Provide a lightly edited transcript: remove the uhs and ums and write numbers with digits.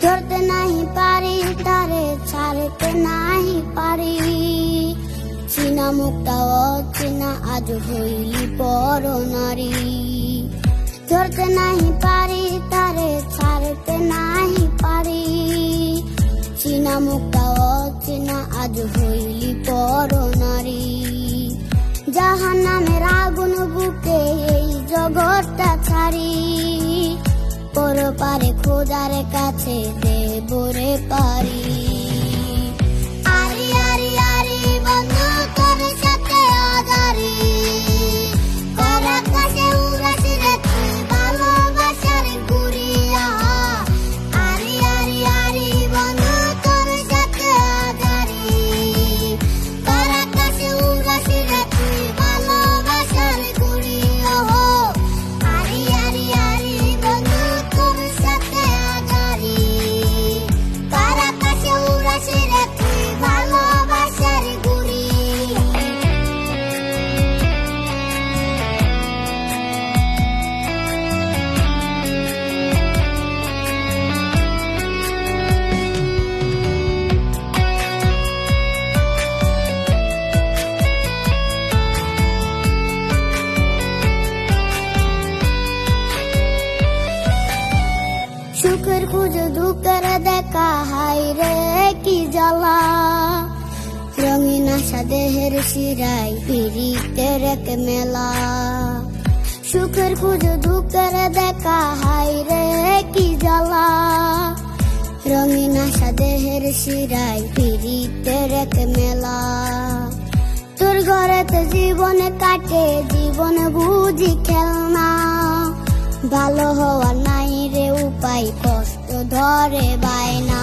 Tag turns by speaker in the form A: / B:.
A: ধরতে নাহি পারি তারে ছাড়তে নাহি পারি, চিনা মুক্তা অচেনা আজ হইলি পর নারী। ধরতে নাহি পারি তারে ছাড়তে নাহি পারি, চিনা মুক্তা অচেনা আজ হইলি পর নারী। জাহান্নামের আগুন বুকে এই জগৎটা ছাড়ি, পরপারে খোদার কাছে দেবরে পারি। আরি আরি আরি বন্ধু তোর সাথে আদারি, কর আকাশে উড়াছি রে তুই ভালোবাসার গুড়িয়া। আরি আরি আরি বন্ধু তোর সাথে আদারি, কর আকাশে উড়াছি রে তুই ভালোবাসার গুড়িয়া। আরি আরি আরি বন্ধু তোর সাথে আদারি, কর আকাশে উড়াছি রে তুই ভালোবাসার গুড়িয়া। সুখের খুঁজে দুঃখের দেখা, হাই রে কি জ্বালা। রঙিন আশা দেহের শিরায় পিরিতের এক মেলা। সুখের খুঁজে দুঃখের দেখা, হাই রে কি জ্বালা। রঙিন আশা দেহের শিরায় পিরিতের এক মেলা। তোর ঘরেতে জীবনে কাটে জীবন বুঝি খেলনা, ভালো হওয়ার নাই রে উপায় কষ্ট ধরে বায়না।